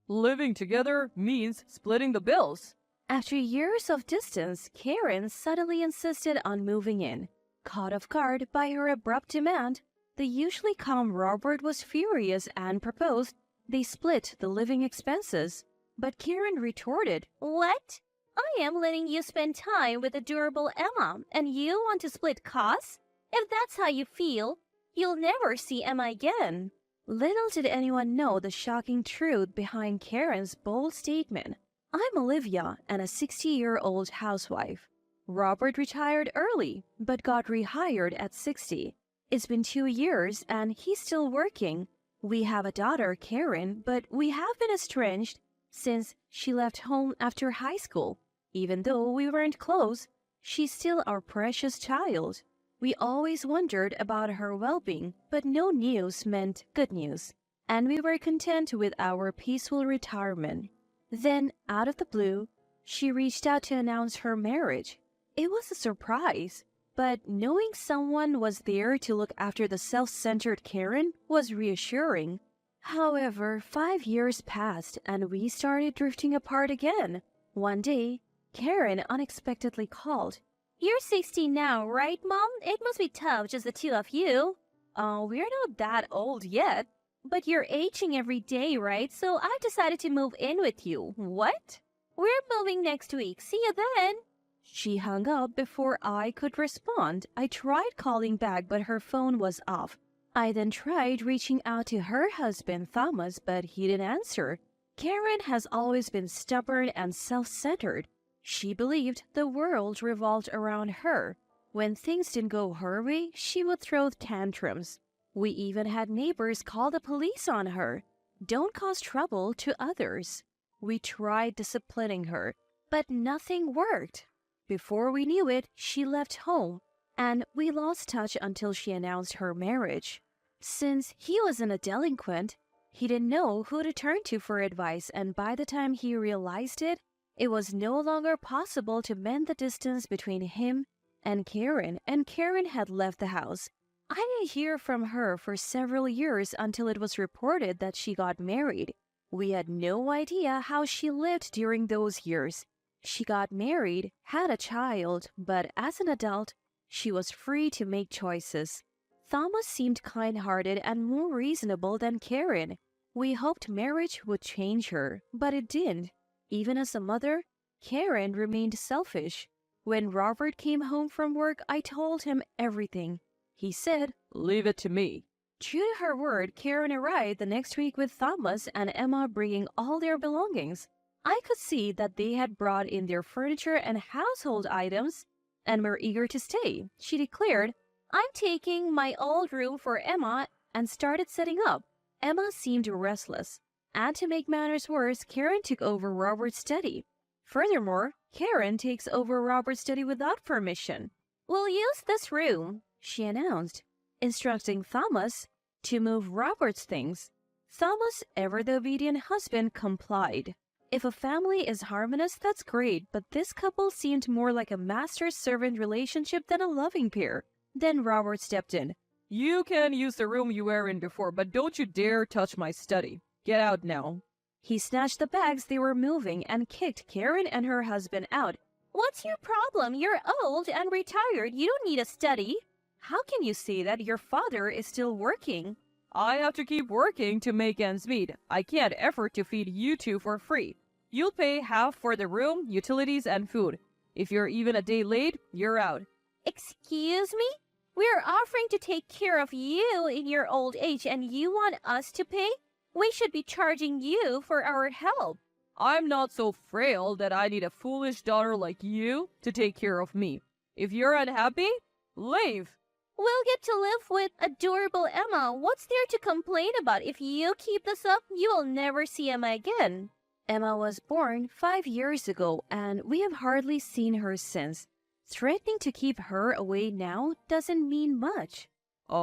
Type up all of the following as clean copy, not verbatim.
Living together means splitting the bills. After years of distance, Karen suddenly insisted on moving in. Caught off guard by her abrupt demand, the usually calm Robert was furious and proposed they split the living expenses. But Karen retorted, "What? I am letting you spend time with adorable Emma, and you want to split costs? If that's how you feel, you'll never see Emma again." Little did anyone know the shocking truth behind Karen's bold statement. I'm Olivia and a 60-year-old housewife. Robert retired early, but got rehired at 60. It's been 2 years and he's still working. We have a daughter, Karen, but we have been estranged since she left home after high school. Even though we weren't close, she's still our precious child. We always wondered about her well-being, but no news meant good news, and we were content with our peaceful retirement. Then, out of the blue, she reached out to announce her marriage. It was a surprise, but knowing someone was there to look after the self-centered Karen was reassuring. However, 5 years passed and we started drifting apart again. One day, Karen unexpectedly called. "You're 60 now, right, Mom? It must be tough, just the two of you." We're not that old yet. "But you're aging every day, right? So I decided to move in with you." "What?" "We're moving next week. See you then." She hung up before I could respond. I tried calling back, but her phone was off. I then tried reaching out to her husband, Thomas, but he didn't answer. Karen has always been stubborn and self-centered. She believed the world revolved around her. When things didn't go her way, she would throw tantrums. We even had neighbors call the police on her. Don't cause trouble to others. We tried disciplining her, but nothing worked. Before we knew it, she left home, and we lost touch until she announced her marriage. Since he wasn't a delinquent, he didn't know who to turn to for advice, and by the time he realized it, it was no longer possible to mend the distance between him and Karen had left the house. I didn't hear from her for several years until it was reported that she got married. We had no idea how she lived during those years. She got married, had a child, but as an adult, she was free to make choices. Thomas seemed kind-hearted and more reasonable than Karen. We hoped marriage would change her, but it didn't. Even as a mother, Karen remained selfish. When Robert came home from work, I told him everything. He said, "Leave it to me." True to her word, Karen arrived the next week with Thomas and Emma bringing all their belongings. I could see that they had brought in their furniture and household items and were eager to stay. She declared, "I'm taking my old room for Emma," and started setting up. Emma seemed restless. And to make matters worse, Karen took over Robert's study. Furthermore, Karen takes over Robert's study without permission. "We'll use this room," she announced, instructing Thomas to move Robert's things. Thomas, ever the obedient husband, complied. If a family is harmonious, that's great, but this couple seemed more like a master-servant relationship than a loving pair. Then Robert stepped in. "You can use the room you were in before, but don't you dare touch my study. Get out now." He snatched the bags they were moving and kicked Karen and her husband out. "What's your problem? You're old and retired. You don't need a study." "How can you say that? Your father is still working." "I have to keep working to make ends meet. I can't afford to feed you two for free. You'll pay half for the room, utilities, and food. If you're even a day late, you're out." "Excuse me? We're offering to take care of you in your old age and you want us to pay? We should be charging you for our help." "I'm not so frail that I need a foolish daughter like you to take care of me. If you're unhappy, leave." "We'll get to live with adorable Emma. What's there to complain about? If you keep this up, you will never see Emma again." Emma was born 5 years ago, and we have hardly seen her since. Threatening to keep her away now doesn't mean much.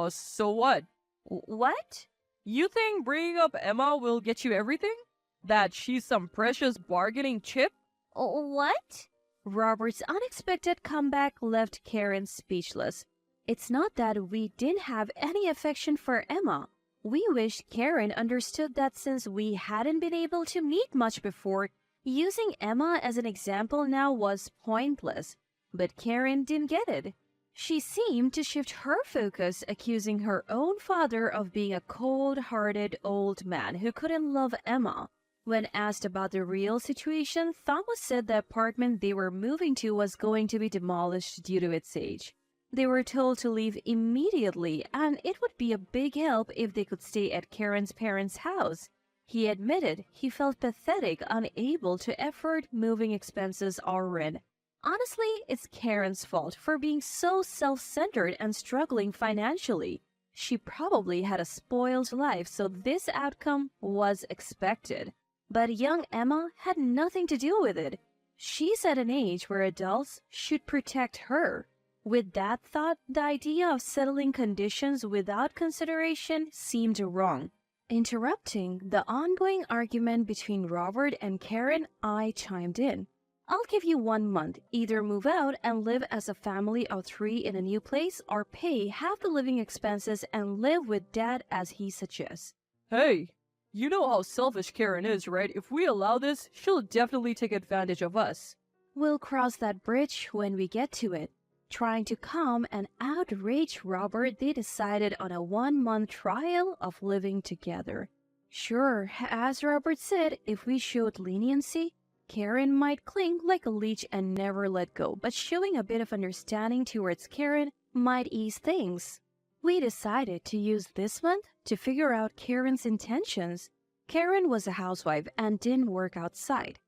So what? What? You think bringing up Emma will get you everything? That she's some precious bargaining chip? What? Robert's unexpected comeback left Karen speechless. It's not that we didn't have any affection for Emma. We wished Karen understood that since we hadn't been able to meet much before, using Emma as an example now was pointless. But Karen didn't get it. She seemed to shift her focus, accusing her own father of being a cold-hearted old man who couldn't love Emma. When asked about the real situation, Thomas said the apartment they were moving to was going to be demolished due to its age. They were told to leave immediately, and it would be a big help if they could stay at Karen's parents' house. He admitted he felt pathetic, unable to afford moving expenses or rent. Honestly, it's Karen's fault for being so self-centered and struggling financially. She probably had a spoiled life, so this outcome was expected. But young Emma had nothing to do with it. She's at an age where adults should protect her. With that thought, the idea of settling conditions without consideration seemed wrong. Interrupting the ongoing argument between Robert and Karen, I chimed in. I'll give you 1 month. Either move out and live as a family of 3 in a new place, or pay half the living expenses and live with Dad as he suggests. Hey, you know how selfish Karen is, right? If we allow this, she'll definitely take advantage of us. We'll cross that bridge when we get to it. Trying to calm an outraged Robert, they decided on a 1-month trial of living together. Sure, as Robert said, if we showed leniency, Karen might cling like a leech and never let go, but showing a bit of understanding towards Karen might ease things. We decided to use this month to figure out Karen's intentions. Karen was a housewife and didn't work outside.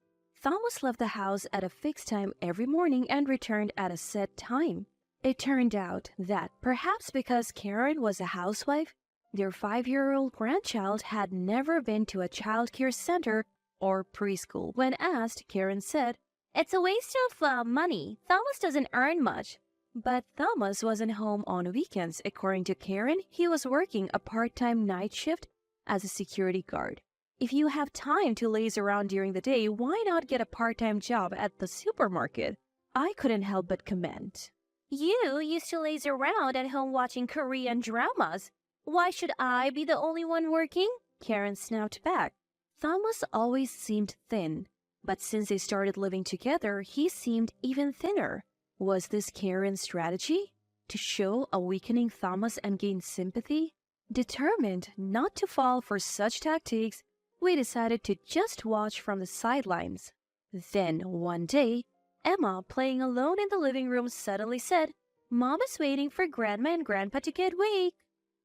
Thomas left the house at a fixed time every morning and returned at a set time. It turned out that, perhaps because Karen was a housewife, their 5-year-old grandchild had never been to a childcare center or preschool. When asked, Karen said, "It's a waste of money. Thomas doesn't earn much." But Thomas wasn't home on weekends. According to Karen, he was working a part-time night shift as a security guard. If you have time to laze around during the day, why not get a part-time job at the supermarket? I couldn't help but comment. You used to laze around at home watching Korean dramas. Why should I be the only one working? Karen snapped back. Thomas always seemed thin, but since they started living together, he seemed even thinner. Was this Karen's strategy? To show a weakening Thomas and gain sympathy? Determined not to fall for such tactics, we decided to just watch from the sidelines. Then, one day, Emma, playing alone in the living room, suddenly said, "Mom is waiting for Grandma and Grandpa to get awake."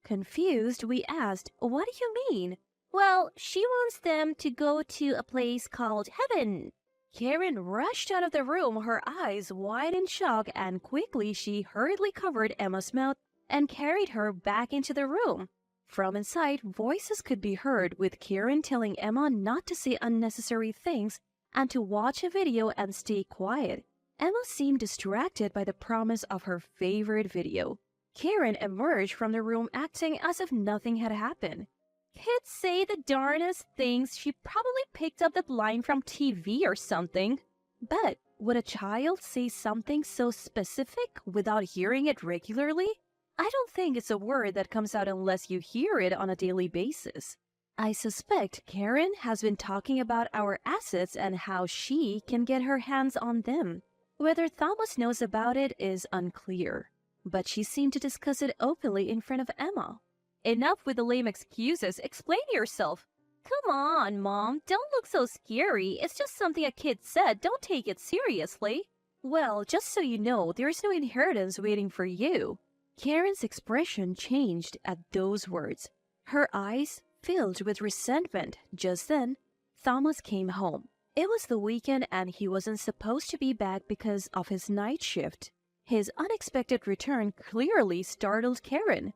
Confused, we asked, "What do you mean?" "Well, she wants them to go to a place called Heaven." Karen rushed out of the room, her eyes wide in shock, and quickly she hurriedly covered Emma's mouth and carried her back into the room. From inside, voices could be heard, with Karen telling Emma not to say unnecessary things and to watch a video and stay quiet. Emma seemed distracted by the promise of her favorite video. Karen emerged from the room acting as if nothing had happened. Kids say the darnest things. She probably picked up that line from TV or something. But would a child say something so specific without hearing it regularly? I don't think it's a word that comes out unless you hear it on a daily basis. I suspect Karen has been talking about our assets and how she can get her hands on them. Whether Thomas knows about it is unclear, but she seemed to discuss it openly in front of Emma. Enough with the lame excuses. Explain yourself. Come on, Mom. Don't look so scary. It's just something a kid said. Don't take it seriously. Well, just so you know, there's no inheritance waiting for you. Karen's expression changed at those words. Her eyes filled with resentment. Just then, Thomas came home. It was the weekend and he wasn't supposed to be back because of his night shift. His unexpected return clearly startled Karen.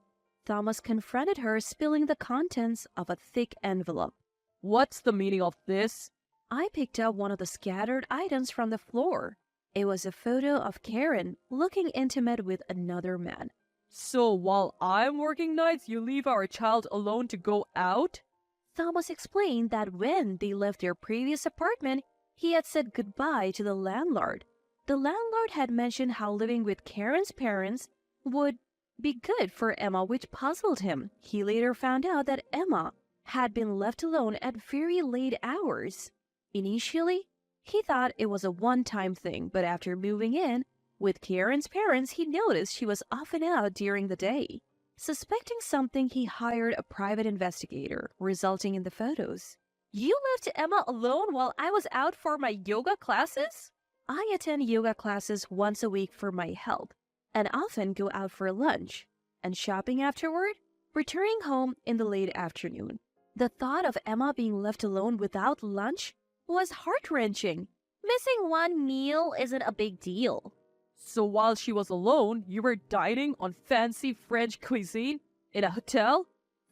Thomas confronted her, spilling the contents of a thick envelope. What's the meaning of this? I picked up one of the scattered items from the floor. It was a photo of Karen looking intimate with another man. So while I'm working nights, you leave our child alone to go out? Thomas explained that when they left their previous apartment, he had said goodbye to the landlord. The landlord had mentioned how living with Karen's parents would be good for Emma, which puzzled him. He later found out that Emma had been left alone at very late hours. Initially, he thought it was a one-time thing, but after moving in with Karen's parents, he noticed she was often out during the day. Suspecting something, he hired a private investigator, resulting in the photos. You left Emma alone while I was out for my yoga classes? I attend yoga classes once a week for my health, and often go out for lunch and shopping afterward, returning home in the late afternoon. The thought of Emma being left alone without lunch was heart-wrenching. Missing one meal isn't a big deal. So while she was alone, you were dining on fancy French cuisine in a hotel?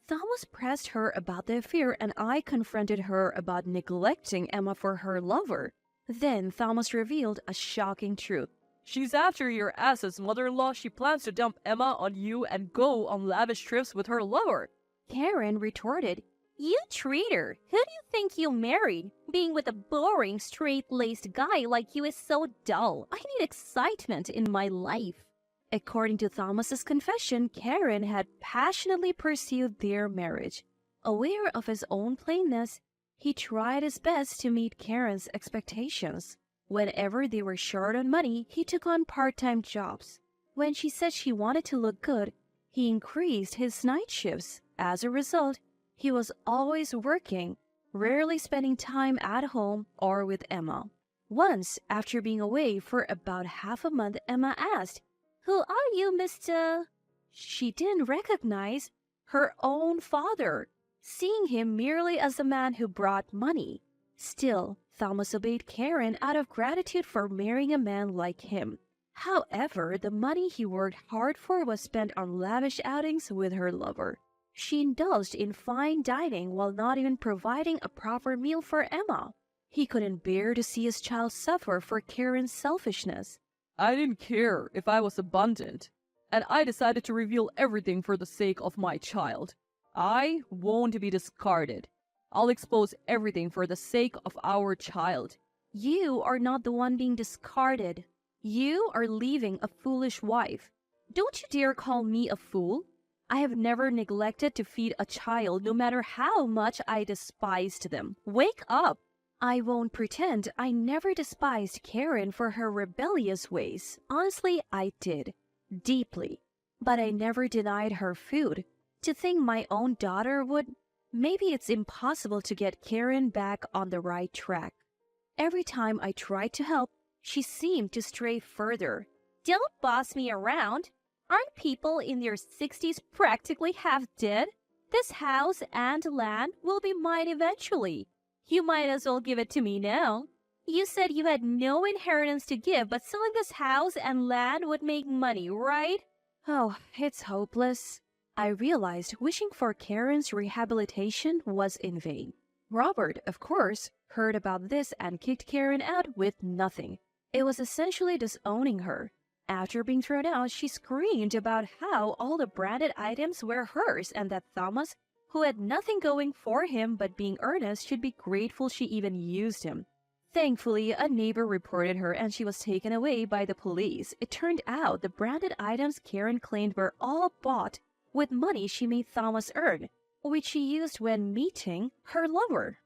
Thomas pressed her about the affair, and I confronted her about neglecting Emma for her lover. Then Thomas revealed a shocking truth. She's after your ass's mother-in-law. She plans to dump Emma on you and go on lavish trips with her lover. Karen retorted, You traitor! Who do you think you married? Being with a boring, straight-laced guy like you is so dull. I need excitement in my life. According to Thomas's confession, Karen had passionately pursued their marriage. Aware of his own plainness, he tried his best to meet Karen's expectations. Whenever they were short on money, he took on part-time jobs. When she said she wanted to look good, he increased his night shifts. As a result, he was always working, rarely spending time at home or with Emma. Once, after being away for about half a month, Emma asked, Who are you, Mr.? She didn't recognize her own father, seeing him merely as the man who brought money. Still, Thomas obeyed Karen out of gratitude for marrying a man like him. However, the money he worked hard for was spent on lavish outings with her lover. She indulged in fine dining while not even providing a proper meal for Emma. He couldn't bear to see his child suffer for Karen's selfishness. I didn't care if I was abundant, and I decided to reveal everything for the sake of my child. I won't be discarded. I'll expose everything for the sake of our child. You are not the one being discarded. You are leaving a foolish wife. Don't you dare call me a fool. I have never neglected to feed a child, no matter how much I despised them. Wake up! I won't pretend I never despised Karen for her rebellious ways. Honestly, I did. Deeply. But I never denied her food. To think my own daughter would... Maybe it's impossible to get Karen back on the right track. Every time I tried to help, she seemed to stray further. Don't boss me around. Aren't people in their 60s practically half dead? This house and land will be mine eventually. You might as well give it to me now. You said you had no inheritance to give, but selling this house and land would make money, right? Oh, it's hopeless. I realized wishing for Karen's rehabilitation was in vain. Robert, of course, heard about this and kicked Karen out with nothing. It was essentially disowning her. After being thrown out, she screamed about how all the branded items were hers and that Thomas, who had nothing going for him but being earnest, should be grateful she even used him. Thankfully, a neighbor reported her and she was taken away by the police. It turned out the branded items Karen claimed were all bought with money she made Thomas earn, which she used when meeting her lover.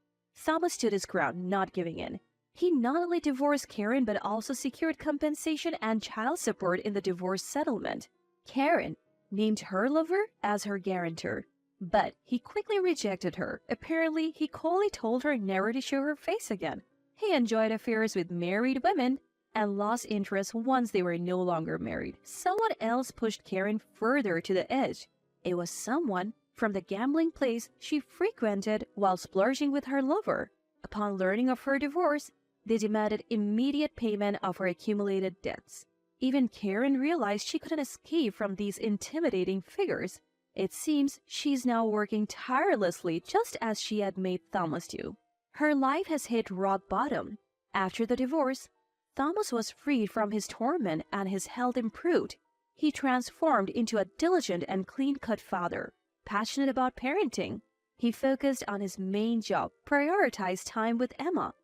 Thomas stood his ground, not giving in. He not only divorced Karen but also secured compensation and child support in the divorce settlement. Karen named her lover as her guarantor, but he quickly rejected her. Apparently, he coldly told her never to show her face again. He enjoyed affairs with married women and lost interest once they were no longer married. Someone else pushed Karen further to the edge. It was someone from the gambling place she frequented while splurging with her lover. Upon learning of her divorce, they demanded immediate payment of her accumulated debts. Even Karen realized she couldn't escape from these intimidating figures. It seems she's now working tirelessly just as she had made Thomas do. Her life has hit rock bottom. After the divorce, Thomas was freed from his torment and his health improved. He transformed into a diligent and clean-cut father, passionate about parenting. He focused on his main job, prioritized time with Emma,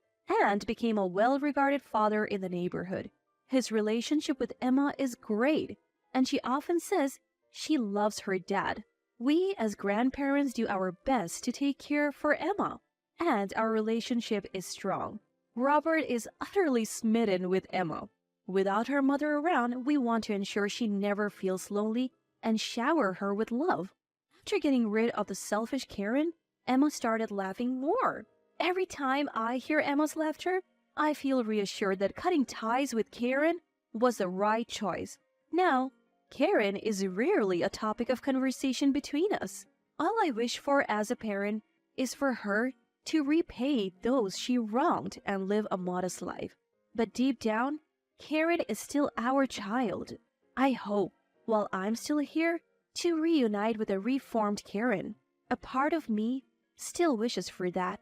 and became a well-regarded father in the neighborhood. His relationship with Emma is great, and she often says She loves her dad. We as grandparents do our best to take care for Emma, and our relationship is strong. Robert is utterly smitten with Emma. Without her mother around, we want to ensure she never feels lonely and shower her with love. After getting rid of the selfish Karen, Emma started laughing more. Every time I hear Emma's laughter, I feel reassured that cutting ties with Karen was the right choice. Now, Karen is rarely a topic of conversation between us. All I wish for as a parent is for her to repay those she wronged and live a modest life. But deep down, Karen is still our child. I hope, while I'm still here, to reunite with a reformed Karen. A part of me still wishes for that.